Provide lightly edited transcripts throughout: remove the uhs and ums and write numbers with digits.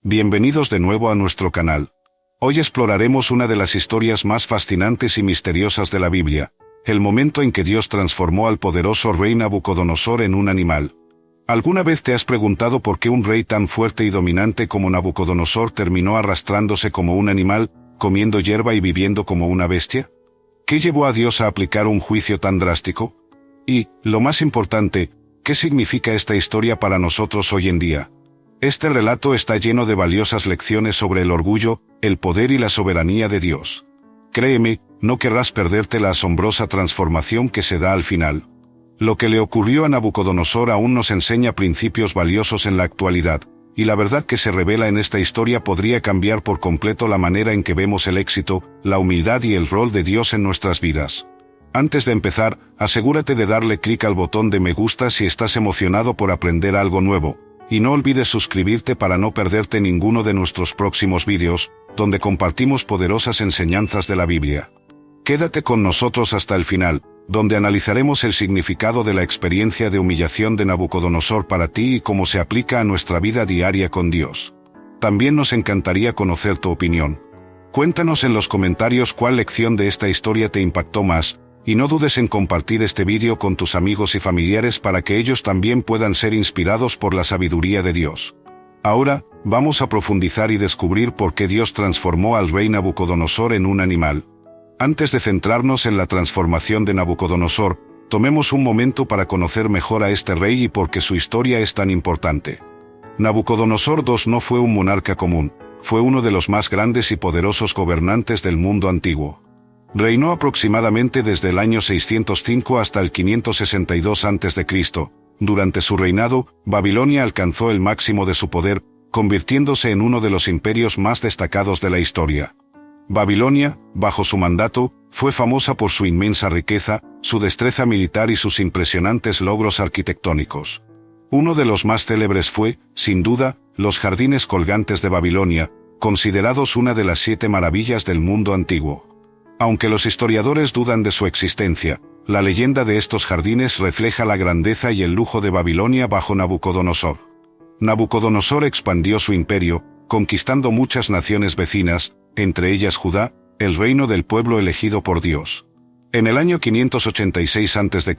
Bienvenidos de nuevo a nuestro canal. Hoy exploraremos una de las historias más fascinantes y misteriosas de la Biblia, el momento en que Dios transformó al poderoso rey Nabucodonosor en un animal. ¿Alguna vez te has preguntado por qué un rey tan fuerte y dominante como Nabucodonosor terminó arrastrándose como un animal, comiendo hierba y viviendo como una bestia? ¿Qué llevó a Dios a aplicar un juicio tan drástico? Y, lo más importante, ¿qué significa esta historia para nosotros hoy en día? Este relato está lleno de valiosas lecciones sobre el orgullo, el poder y la soberanía de Dios. Créeme, no querrás perderte la asombrosa transformación que se da al final. Lo que le ocurrió a Nabucodonosor aún nos enseña principios valiosos en la actualidad, y la verdad que se revela en esta historia podría cambiar por completo la manera en que vemos el éxito, la humildad y el rol de Dios en nuestras vidas. Antes de empezar, asegúrate de darle clic al botón de me gusta si estás emocionado por aprender algo nuevo, y no olvides suscribirte para no perderte ninguno de nuestros próximos vídeos, donde compartimos poderosas enseñanzas de la Biblia. Quédate con nosotros hasta el final, donde analizaremos el significado de la experiencia de humillación de Nabucodonosor para ti y cómo se aplica a nuestra vida diaria con Dios. También nos encantaría conocer tu opinión. Cuéntanos en los comentarios cuál lección de esta historia te impactó más, y no dudes en compartir este vídeo con tus amigos y familiares para que ellos también puedan ser inspirados por la sabiduría de Dios. Ahora, vamos a profundizar y descubrir por qué Dios transformó al rey Nabucodonosor en un animal. Antes de centrarnos en la transformación de Nabucodonosor, tomemos un momento para conocer mejor a este rey y por qué su historia es tan importante. Nabucodonosor II no fue un monarca común, fue uno de los más grandes y poderosos gobernantes del mundo antiguo. Reinó aproximadamente desde el año 605 hasta el 562 a.C. Durante su reinado, Babilonia alcanzó el máximo de su poder, convirtiéndose en uno de los imperios más destacados de la historia. Babilonia, bajo su mandato, fue famosa por su inmensa riqueza, su destreza militar y sus impresionantes logros arquitectónicos. Uno de los más célebres fue, sin duda, los jardines colgantes de Babilonia, considerados una de las 7 maravillas del mundo antiguo. Aunque los historiadores dudan de su existencia, la leyenda de estos jardines refleja la grandeza y el lujo de Babilonia bajo Nabucodonosor. Nabucodonosor expandió su imperio, conquistando muchas naciones vecinas, entre ellas Judá, el reino del pueblo elegido por Dios. En el año 586 a.C.,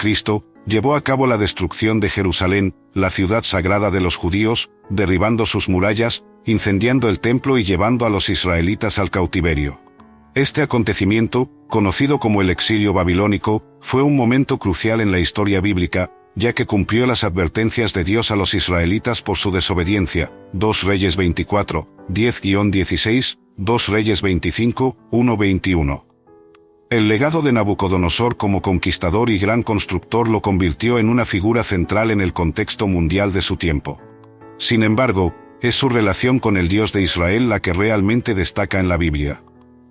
llevó a cabo la destrucción de Jerusalén, la ciudad sagrada de los judíos, derribando sus murallas, incendiando el templo y llevando a los israelitas al cautiverio. Este acontecimiento, conocido como el exilio babilónico, fue un momento crucial en la historia bíblica, ya que cumplió las advertencias de Dios a los israelitas por su desobediencia. 2 Reyes 24, 10-16, 2 Reyes 25, 1-21. El legado de Nabucodonosor como conquistador y gran constructor lo convirtió en una figura central en el contexto mundial de su tiempo. Sin embargo, es su relación con el Dios de Israel la que realmente destaca en la Biblia.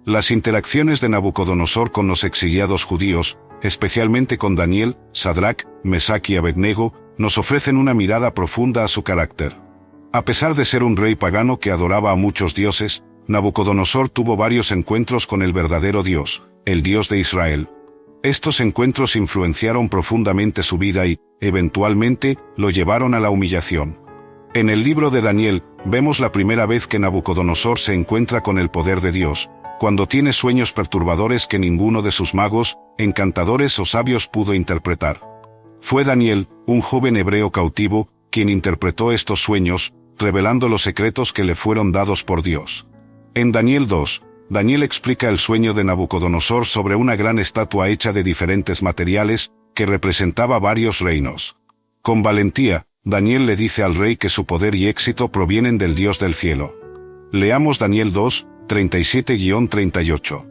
Las interacciones de Nabucodonosor con los exiliados judíos, especialmente con Daniel, Sadrach, Mesach y Abednego, nos ofrecen una mirada profunda a su carácter. A pesar de ser un rey pagano que adoraba a muchos dioses, Nabucodonosor tuvo varios encuentros con el verdadero Dios, el Dios de Israel. Estos encuentros influenciaron profundamente su vida y, eventualmente, lo llevaron a la humillación. En el libro de Daniel, vemos la primera vez que Nabucodonosor se encuentra con el poder de Dios, cuando tiene sueños perturbadores que ninguno de sus magos, encantadores o sabios pudo interpretar. Fue Daniel, un joven hebreo cautivo, quien interpretó estos sueños, revelando los secretos que le fueron dados por Dios. En Daniel 2, Daniel explica el sueño de Nabucodonosor sobre una gran estatua hecha de diferentes materiales, que representaba varios reinos. Con valentía, Daniel le dice al rey que su poder y éxito provienen del Dios del cielo. Leamos Daniel 2, 37-38.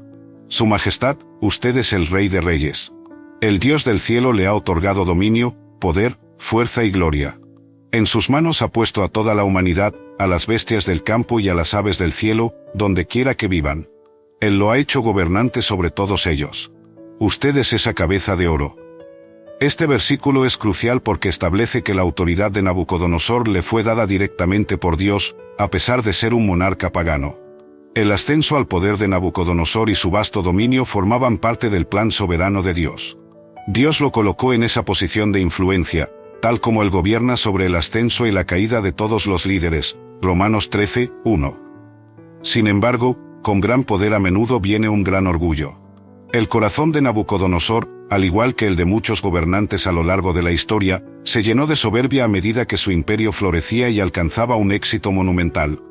Su Majestad, usted es el Rey de Reyes. El Dios del cielo le ha otorgado dominio, poder, fuerza y gloria. En sus manos ha puesto a toda la humanidad, a las bestias del campo y a las aves del cielo, donde quiera que vivan. Él lo ha hecho gobernante sobre todos ellos. Usted es esa cabeza de oro. Este versículo es crucial porque establece que la autoridad de Nabucodonosor le fue dada directamente por Dios, a pesar de ser un monarca pagano. El ascenso al poder de Nabucodonosor y su vasto dominio formaban parte del plan soberano de Dios. Dios lo colocó en esa posición de influencia, tal como Él gobierna sobre el ascenso y la caída de todos los líderes, Romanos 13, 1. Sin embargo, con gran poder a menudo viene un gran orgullo. El corazón de Nabucodonosor, al igual que el de muchos gobernantes a lo largo de la historia, se llenó de soberbia a medida que su imperio florecía y alcanzaba un éxito monumental.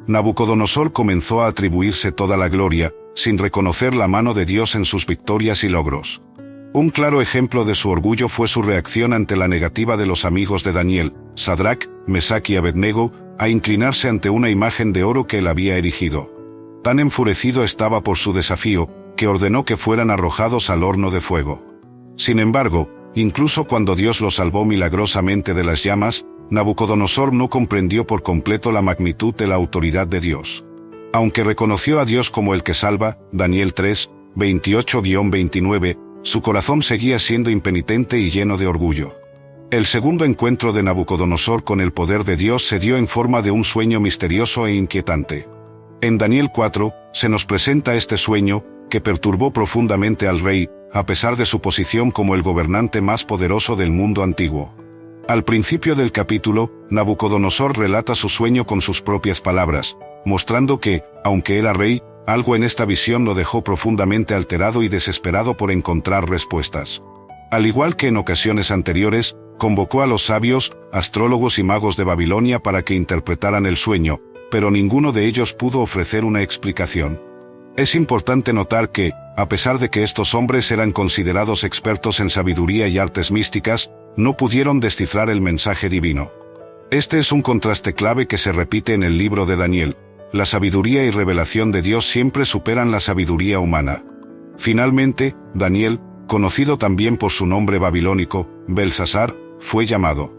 Nabucodonosor comenzó a atribuirse toda la gloria, sin reconocer la mano de Dios en sus victorias y logros. Un claro ejemplo de su orgullo fue su reacción ante la negativa de los amigos de Daniel, Sadrac, Mesac y Abednego, a inclinarse ante una imagen de oro que él había erigido. Tan enfurecido estaba por su desafío, que ordenó que fueran arrojados al horno de fuego. Sin embargo, incluso cuando Dios lo salvó milagrosamente de las llamas, Nabucodonosor no comprendió por completo la magnitud de la autoridad de Dios. Aunque reconoció a Dios como el que salva, Daniel 3, 28-29, su corazón seguía siendo impenitente y lleno de orgullo. El segundo encuentro de Nabucodonosor con el poder de Dios se dio en forma de un sueño misterioso e inquietante. En Daniel 4, se nos presenta este sueño, que perturbó profundamente al rey, a pesar de su posición como el gobernante más poderoso del mundo antiguo. Al principio del capítulo, Nabucodonosor relata su sueño con sus propias palabras, mostrando que, aunque era rey, algo en esta visión lo dejó profundamente alterado y desesperado por encontrar respuestas. Al igual que en ocasiones anteriores, convocó a los sabios, astrólogos y magos de Babilonia para que interpretaran el sueño, pero ninguno de ellos pudo ofrecer una explicación. Es importante notar que, a pesar de que estos hombres eran considerados expertos en sabiduría y artes místicas, no pudieron descifrar el mensaje divino. Este es un contraste clave que se repite en el libro de Daniel. La sabiduría y revelación de Dios siempre superan la sabiduría humana. Finalmente, Daniel, conocido también por su nombre babilónico, Belsasar, fue llamado.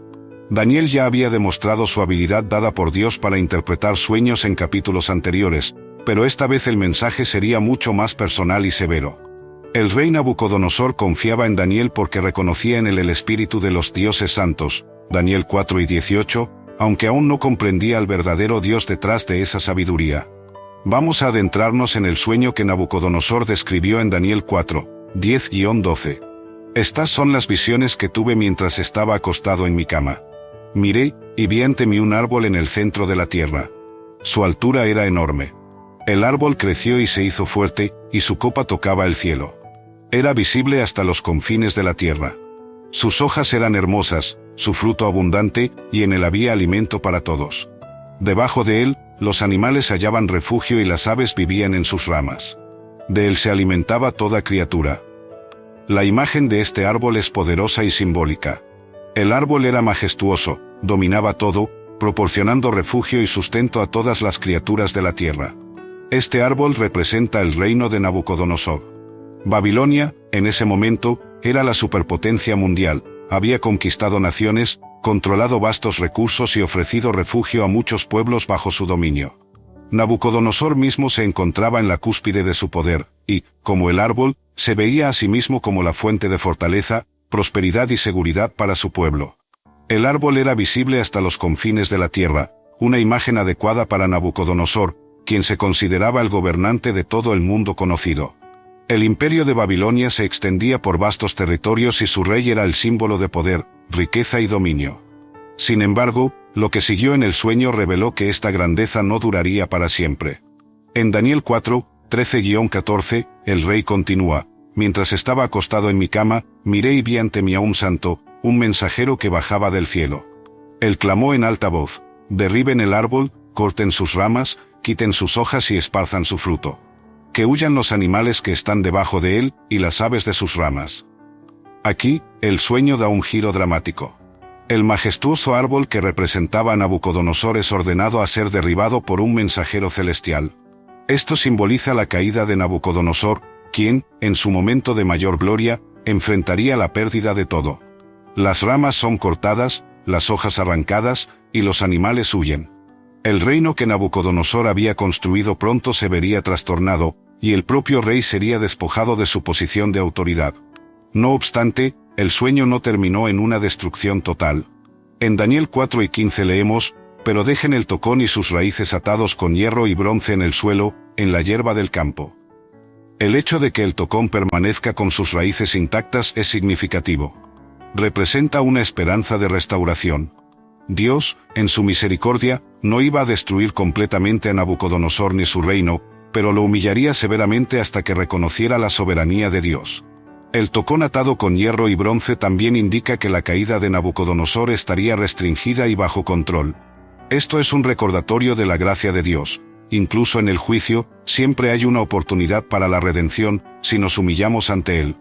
Daniel ya había demostrado su habilidad dada por Dios para interpretar sueños en capítulos anteriores, pero esta vez el mensaje sería mucho más personal y severo. El rey Nabucodonosor confiaba en Daniel porque reconocía en él el espíritu de los dioses santos, Daniel 4 y 18, aunque aún no comprendía al verdadero Dios detrás de esa sabiduría. Vamos a adentrarnos en el sueño que Nabucodonosor describió en Daniel 4, 10-12. Estas son las visiones que tuve mientras estaba acostado en mi cama. Miré, y vi ante mí un árbol en el centro de la tierra. Su altura era enorme. El árbol creció y se hizo fuerte, y su copa tocaba el cielo. Era visible hasta los confines de la tierra. Sus hojas eran hermosas, su fruto abundante, y en él había alimento para todos. Debajo de él, los animales hallaban refugio y las aves vivían en sus ramas. De él se alimentaba toda criatura. La imagen de este árbol es poderosa y simbólica. El árbol era majestuoso, dominaba todo, proporcionando refugio y sustento a todas las criaturas de la tierra. Este árbol representa el reino de Nabucodonosor. Babilonia, en ese momento, era la superpotencia mundial, había conquistado naciones, controlado vastos recursos y ofrecido refugio a muchos pueblos bajo su dominio. Nabucodonosor mismo se encontraba en la cúspide de su poder, y, como el árbol, se veía a sí mismo como la fuente de fortaleza, prosperidad y seguridad para su pueblo. El árbol era visible hasta los confines de la tierra, una imagen adecuada para Nabucodonosor, quien se consideraba el gobernante de todo el mundo conocido. El imperio de Babilonia se extendía por vastos territorios y su rey era el símbolo de poder, riqueza y dominio. Sin embargo, lo que siguió en el sueño reveló que esta grandeza no duraría para siempre. En Daniel 4, 13-14, el rey continúa: mientras estaba acostado en mi cama, miré y vi ante mí a un santo, un mensajero que bajaba del cielo. Él clamó en alta voz: derriben el árbol, corten sus ramas, quiten sus hojas y esparzan su fruto. Que huyan los animales que están debajo de él, y las aves de sus ramas. Aquí, el sueño da un giro dramático. El majestuoso árbol que representaba a Nabucodonosor es ordenado a ser derribado por un mensajero celestial. Esto simboliza la caída de Nabucodonosor, quien, en su momento de mayor gloria, enfrentaría la pérdida de todo. Las ramas son cortadas, las hojas arrancadas, y los animales huyen. El reino que Nabucodonosor había construido pronto se vería trastornado, y el propio rey sería despojado de su posición de autoridad. No obstante, el sueño no terminó en una destrucción total. En Daniel 4 y 15 leemos: pero dejen el tocón y sus raíces atados con hierro y bronce en el suelo, en la hierba del campo. El hecho de que el tocón permanezca con sus raíces intactas es significativo. Representa una esperanza de restauración. Dios, en su misericordia, no iba a destruir completamente a Nabucodonosor ni su reino, pero lo humillaría severamente hasta que reconociera la soberanía de Dios. El tocón atado con hierro y bronce también indica que la caída de Nabucodonosor estaría restringida y bajo control. Esto es un recordatorio de la gracia de Dios. Incluso en el juicio, siempre hay una oportunidad para la redención, si nos humillamos ante Él.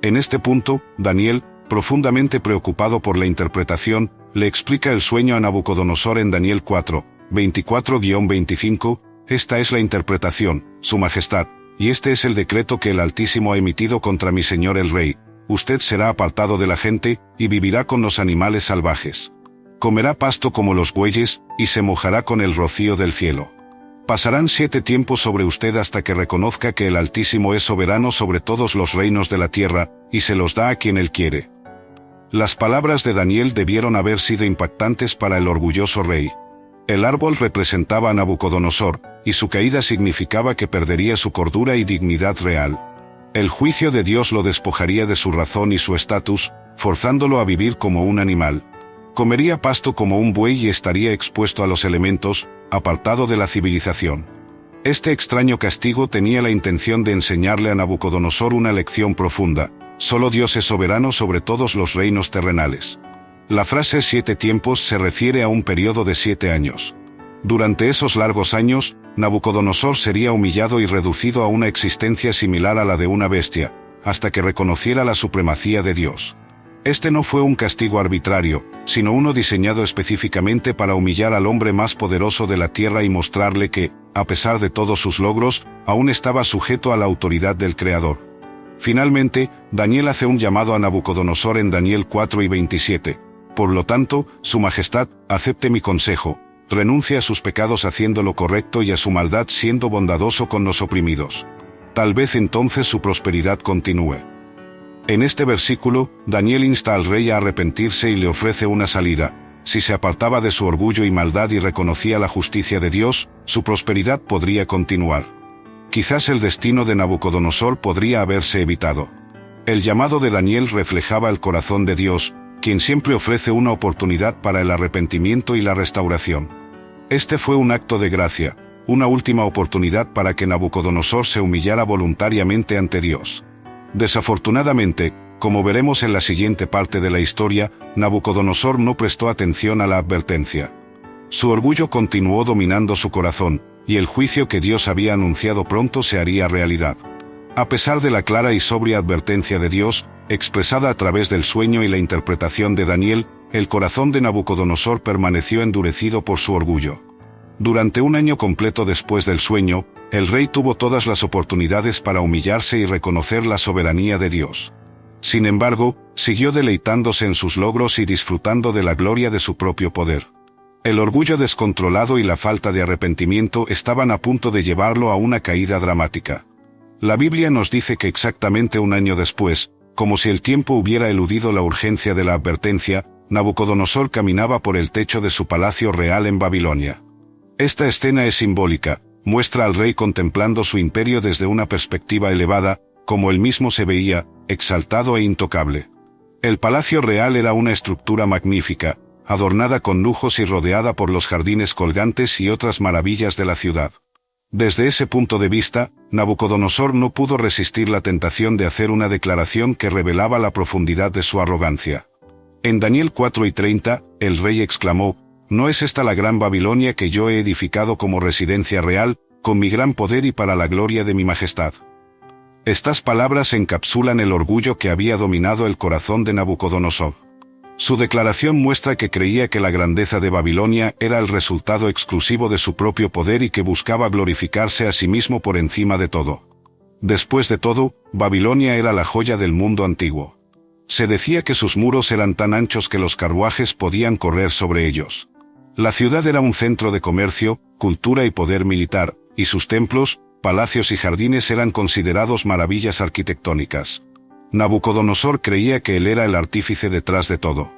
En este punto, Daniel, profundamente preocupado por la interpretación, le explica el sueño a Nabucodonosor en Daniel 4, 24-25, esta es la interpretación, Su Majestad, y este es el decreto que el Altísimo ha emitido contra mi señor el rey, usted será apartado de la gente, y vivirá con los animales salvajes. Comerá pasto como los bueyes, y se mojará con el rocío del cielo. Pasarán 7 tiempos sobre usted hasta que reconozca que el Altísimo es soberano sobre todos los reinos de la tierra, y se los da a quien Él quiere. Las palabras de Daniel debieron haber sido impactantes para el orgulloso rey. El árbol representaba a Nabucodonosor, y su caída significaba que perdería su cordura y dignidad real. El juicio de Dios lo despojaría de su razón y su estatus, forzándolo a vivir como un animal. Comería pasto como un buey y estaría expuesto a los elementos, apartado de la civilización. Este extraño castigo tenía la intención de enseñarle a Nabucodonosor una lección profunda: solo Dios es soberano sobre todos los reinos terrenales. La frase 7 tiempos se refiere a un periodo de 7 años. Durante esos largos años, Nabucodonosor sería humillado y reducido a una existencia similar a la de una bestia, hasta que reconociera la supremacía de Dios. Este no fue un castigo arbitrario, sino uno diseñado específicamente para humillar al hombre más poderoso de la tierra y mostrarle que, a pesar de todos sus logros, aún estaba sujeto a la autoridad del Creador. Finalmente, Daniel hace un llamado a Nabucodonosor en Daniel 4:27. Por lo tanto, Su Majestad, acepte mi consejo, renuncie a sus pecados haciendo lo correcto y a su maldad siendo bondadoso con los oprimidos. Tal vez entonces su prosperidad continúe. En este versículo, Daniel insta al rey a arrepentirse y le ofrece una salida. Si se apartaba de su orgullo y maldad y reconocía la justicia de Dios, su prosperidad podría continuar. Quizás el destino de Nabucodonosor podría haberse evitado. El llamado de Daniel reflejaba el corazón de Dios, quien siempre ofrece una oportunidad para el arrepentimiento y la restauración. Este fue un acto de gracia, una última oportunidad para que Nabucodonosor se humillara voluntariamente ante Dios. Desafortunadamente, como veremos en la siguiente parte de la historia, Nabucodonosor no prestó atención a la advertencia. Su orgullo continuó dominando su corazón, y el juicio que Dios había anunciado pronto se haría realidad. A pesar de la clara y sobria advertencia de Dios, expresada a través del sueño y la interpretación de Daniel, el corazón de Nabucodonosor permaneció endurecido por su orgullo. Durante un año completo después del sueño, el rey tuvo todas las oportunidades para humillarse y reconocer la soberanía de Dios. Sin embargo, siguió deleitándose en sus logros y disfrutando de la gloria de su propio poder. El orgullo descontrolado y la falta de arrepentimiento estaban a punto de llevarlo a una caída dramática. La Biblia nos dice que exactamente un año después, como si el tiempo hubiera eludido la urgencia de la advertencia, Nabucodonosor caminaba por el techo de su palacio real en Babilonia. Esta escena es simbólica, muestra al rey contemplando su imperio desde una perspectiva elevada, como él mismo se veía, exaltado e intocable. El palacio real era una estructura magnífica, adornada con lujos y rodeada por los jardines colgantes y otras maravillas de la ciudad. Desde ese punto de vista, Nabucodonosor no pudo resistir la tentación de hacer una declaración que revelaba la profundidad de su arrogancia. En Daniel 4:30, el rey exclamó: ¿No es esta la gran Babilonia que yo he edificado como residencia real, con mi gran poder y para la gloria de mi majestad? Estas palabras encapsulan el orgullo que había dominado el corazón de Nabucodonosor. Su declaración muestra que creía que la grandeza de Babilonia era el resultado exclusivo de su propio poder y que buscaba glorificarse a sí mismo por encima de todo. Después de todo, Babilonia era la joya del mundo antiguo. Se decía que sus muros eran tan anchos que los carruajes podían correr sobre ellos. La ciudad era un centro de comercio, cultura y poder militar, y sus templos, palacios y jardines eran considerados maravillas arquitectónicas. Nabucodonosor creía que él era el artífice detrás de todo.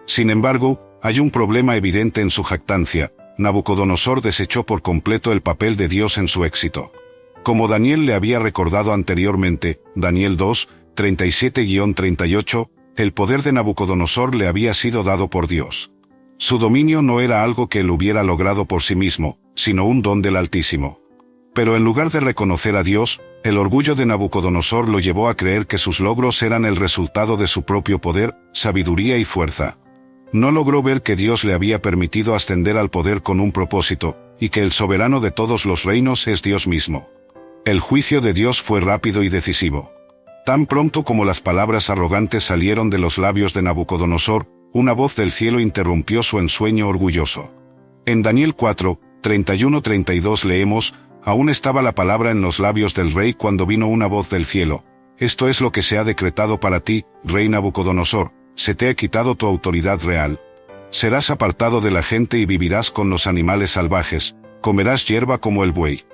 Sin embargo, hay un problema evidente en su jactancia: Nabucodonosor desechó por completo el papel de Dios en su éxito. Como Daniel le había recordado anteriormente, Daniel 2, 37-38, el poder de Nabucodonosor le había sido dado por Dios. Su dominio no era algo que él hubiera logrado por sí mismo, sino un don del Altísimo. Pero en lugar de reconocer a Dios, el orgullo de Nabucodonosor lo llevó a creer que sus logros eran el resultado de su propio poder, sabiduría y fuerza. No logró ver que Dios le había permitido ascender al poder con un propósito, y que el soberano de todos los reinos es Dios mismo. El juicio de Dios fue rápido y decisivo. Tan pronto como las palabras arrogantes salieron de los labios de Nabucodonosor, una voz del cielo interrumpió su ensueño orgulloso. En Daniel 4, 31-32 leemos: aún estaba la palabra en los labios del rey cuando vino una voz del cielo. Esto es lo que se ha decretado para ti, rey Nabucodonosor, se te ha quitado tu autoridad real. Serás apartado de la gente y vivirás con los animales salvajes, comerás hierba como el buey.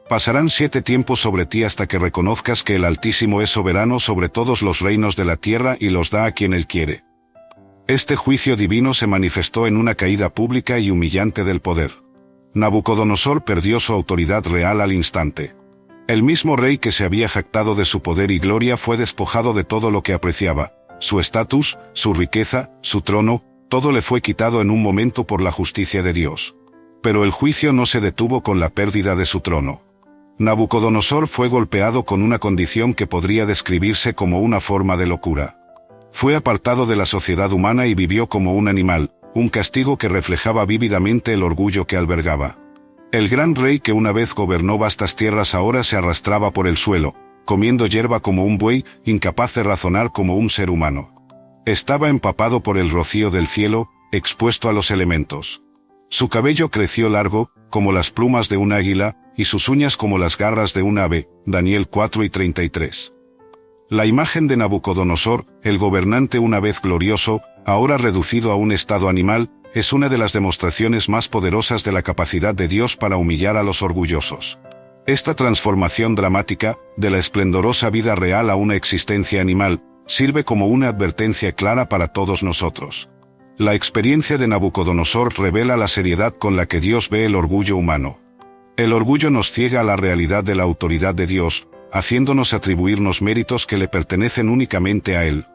Pasarán 7 tiempos sobre ti hasta que reconozcas que el Altísimo es soberano sobre todos los reinos de la tierra y los da a quien él quiere. Este juicio divino se manifestó en una caída pública y humillante del poder. Nabucodonosor perdió su autoridad real al instante. El mismo rey que se había jactado de su poder y gloria fue despojado de todo lo que apreciaba, su estatus, su riqueza, su trono, todo le fue quitado en un momento por la justicia de Dios. Pero el juicio no se detuvo con la pérdida de su trono. Nabucodonosor fue golpeado con una condición que podría describirse como una forma de locura. Fue apartado de la sociedad humana y vivió como un animal, un castigo que reflejaba vívidamente el orgullo que albergaba. El gran rey que una vez gobernó vastas tierras ahora se arrastraba por el suelo, comiendo hierba como un buey, incapaz de razonar como un ser humano. Estaba empapado por el rocío del cielo, expuesto a los elementos. Su cabello creció largo, como las plumas de un águila, y sus uñas como las garras de un ave, Daniel 4:33. La imagen de Nabucodonosor, el gobernante una vez glorioso, ahora reducido a un estado animal, es una de las demostraciones más poderosas de la capacidad de Dios para humillar a los orgullosos. Esta transformación dramática, de la esplendorosa vida real a una existencia animal, sirve como una advertencia clara para todos nosotros. La experiencia de Nabucodonosor revela la seriedad con la que Dios ve el orgullo humano. El orgullo nos ciega a la realidad de la autoridad de Dios, haciéndonos atribuirnos méritos que le pertenecen únicamente a Él.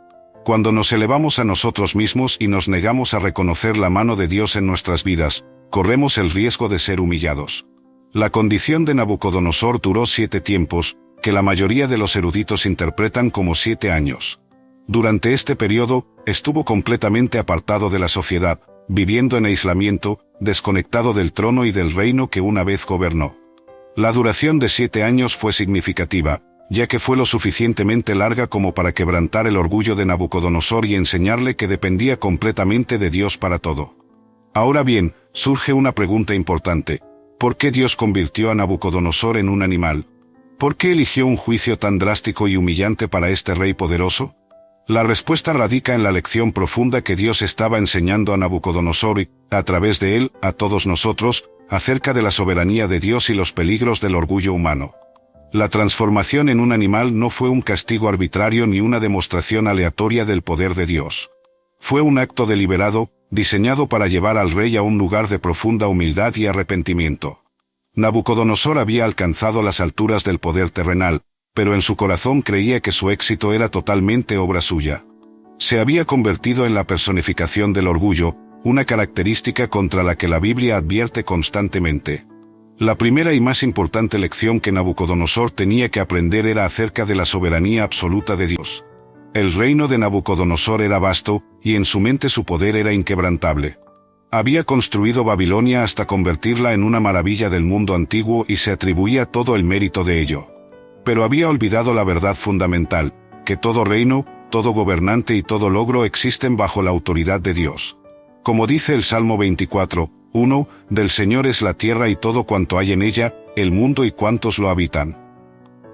Cuando nos elevamos a nosotros mismos y nos negamos a reconocer la mano de Dios en nuestras vidas, corremos el riesgo de ser humillados. La condición de Nabucodonosor duró 7 tiempos, que la mayoría de los eruditos interpretan como 7 años. Durante este periodo, estuvo completamente apartado de la sociedad, viviendo en aislamiento, desconectado del trono y del reino que una vez gobernó. La duración de 7 años fue significativa, ya que fue lo suficientemente larga como para quebrantar el orgullo de Nabucodonosor y enseñarle que dependía completamente de Dios para todo. Ahora bien, surge una pregunta importante: ¿por qué Dios convirtió a Nabucodonosor en un animal? ¿Por qué eligió un juicio tan drástico y humillante para este rey poderoso? La respuesta radica en la lección profunda que Dios estaba enseñando a Nabucodonosor y, a través de él, a todos nosotros, acerca de la soberanía de Dios y los peligros del orgullo humano. La transformación en un animal no fue un castigo arbitrario ni una demostración aleatoria del poder de Dios. Fue un acto deliberado, diseñado para llevar al rey a un lugar de profunda humildad y arrepentimiento. Nabucodonosor había alcanzado las alturas del poder terrenal, pero en su corazón creía que su éxito era totalmente obra suya. Se había convertido en la personificación del orgullo, una característica contra la que la Biblia advierte constantemente. La primera y más importante lección que Nabucodonosor tenía que aprender era acerca de la soberanía absoluta de Dios. El reino de Nabucodonosor era vasto, y en su mente su poder era inquebrantable. Había construido Babilonia hasta convertirla en una maravilla del mundo antiguo y se atribuía todo el mérito de ello. Pero había olvidado la verdad fundamental, que todo reino, todo gobernante y todo logro existen bajo la autoridad de Dios. Como dice el Salmo 24:1, del Señor es la tierra y todo cuanto hay en ella, el mundo y cuantos lo habitan.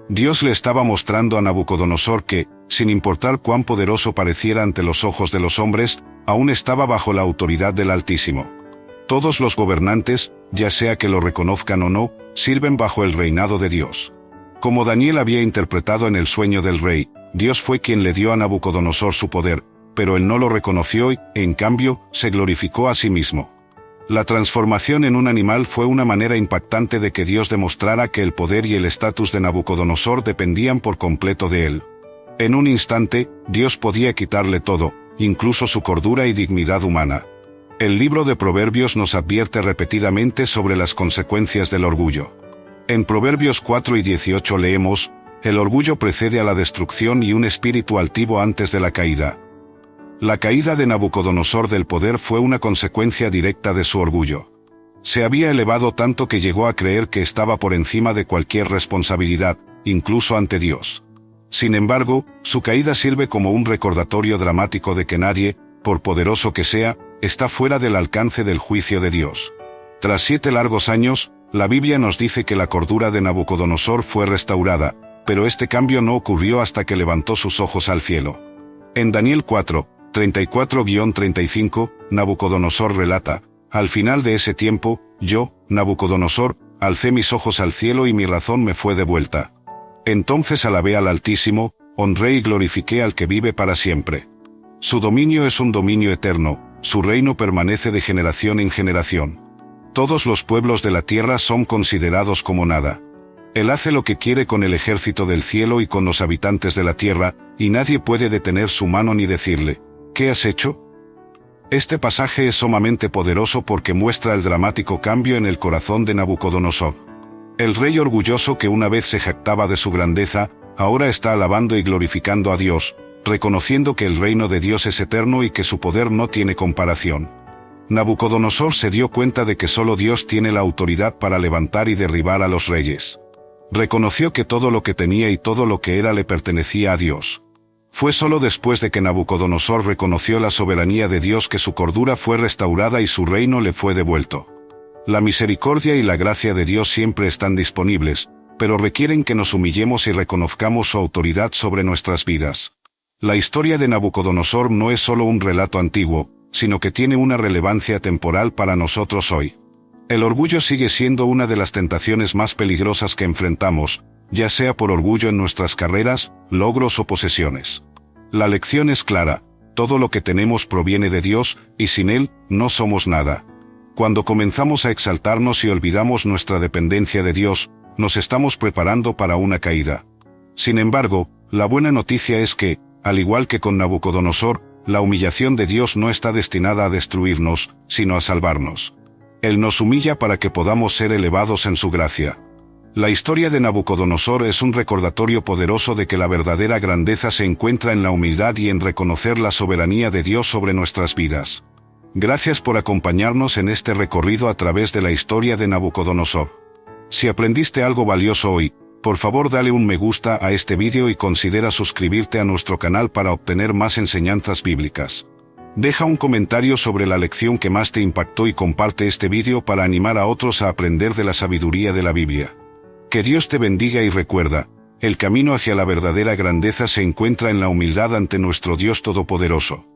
Dios le estaba mostrando a Nabucodonosor que, sin importar cuán poderoso pareciera ante los ojos de los hombres, aún estaba bajo la autoridad del Altísimo. Todos los gobernantes, ya sea que lo reconozcan o no, sirven bajo el reinado de Dios. Como Daniel había interpretado en el sueño del rey, Dios fue quien le dio a Nabucodonosor su poder, pero él no lo reconoció y, en cambio, se glorificó a sí mismo. La transformación en un animal fue una manera impactante de que Dios demostrara que el poder y el estatus de Nabucodonosor dependían por completo de él. En un instante, Dios podía quitarle todo, incluso su cordura y dignidad humana. El libro de Proverbios nos advierte repetidamente sobre las consecuencias del orgullo. En Proverbios 4 y 18 leemos: el orgullo precede a la destrucción y un espíritu altivo antes de la caída. La caída de Nabucodonosor del poder fue una consecuencia directa de su orgullo. Se había elevado tanto que llegó a creer que estaba por encima de cualquier responsabilidad, incluso ante Dios. Sin embargo, su caída sirve como un recordatorio dramático de que nadie, por poderoso que sea, está fuera del alcance del juicio de Dios. Tras 7 largos años, la Biblia nos dice que la cordura de Nabucodonosor fue restaurada, pero este cambio no ocurrió hasta que levantó sus ojos al cielo. En Daniel 4, 34-35, Nabucodonosor relata: al final de ese tiempo, yo, Nabucodonosor, alcé mis ojos al cielo y mi razón me fue devuelta. Entonces alabé al Altísimo, honré y glorifiqué al que vive para siempre. Su dominio es un dominio eterno, su reino permanece de generación en generación. Todos los pueblos de la tierra son considerados como nada. Él hace lo que quiere con el ejército del cielo y con los habitantes de la tierra, y nadie puede detener su mano ni decirle: ¿qué has hecho? Este pasaje es sumamente poderoso porque muestra el dramático cambio en el corazón de Nabucodonosor. El rey orgulloso que una vez se jactaba de su grandeza, ahora está alabando y glorificando a Dios, reconociendo que el reino de Dios es eterno y que su poder no tiene comparación. Nabucodonosor se dio cuenta de que solo Dios tiene la autoridad para levantar y derribar a los reyes. Reconoció que todo lo que tenía y todo lo que era le pertenecía a Dios. Fue solo después de que Nabucodonosor reconoció la soberanía de Dios que su cordura fue restaurada y su reino le fue devuelto. La misericordia y la gracia de Dios siempre están disponibles, pero requieren que nos humillemos y reconozcamos su autoridad sobre nuestras vidas. La historia de Nabucodonosor no es solo un relato antiguo, sino que tiene una relevancia temporal para nosotros hoy. El orgullo sigue siendo una de las tentaciones más peligrosas que enfrentamos, ya sea por orgullo en nuestras carreras, logros o posesiones. La lección es clara: todo lo que tenemos proviene de Dios, y sin Él, no somos nada. Cuando comenzamos a exaltarnos y olvidamos nuestra dependencia de Dios, nos estamos preparando para una caída. Sin embargo, la buena noticia es que, al igual que con Nabucodonosor, la humillación de Dios no está destinada a destruirnos, sino a salvarnos. Él nos humilla para que podamos ser elevados en su gracia. La historia de Nabucodonosor es un recordatorio poderoso de que la verdadera grandeza se encuentra en la humildad y en reconocer la soberanía de Dios sobre nuestras vidas. Gracias por acompañarnos en este recorrido a través de la historia de Nabucodonosor. Si aprendiste algo valioso hoy, por favor dale un me gusta a este vídeo y considera suscribirte a nuestro canal para obtener más enseñanzas bíblicas. Deja un comentario sobre la lección que más te impactó y comparte este vídeo para animar a otros a aprender de la sabiduría de la Biblia. Que Dios te bendiga y recuerda: el camino hacia la verdadera grandeza se encuentra en la humildad ante nuestro Dios Todopoderoso.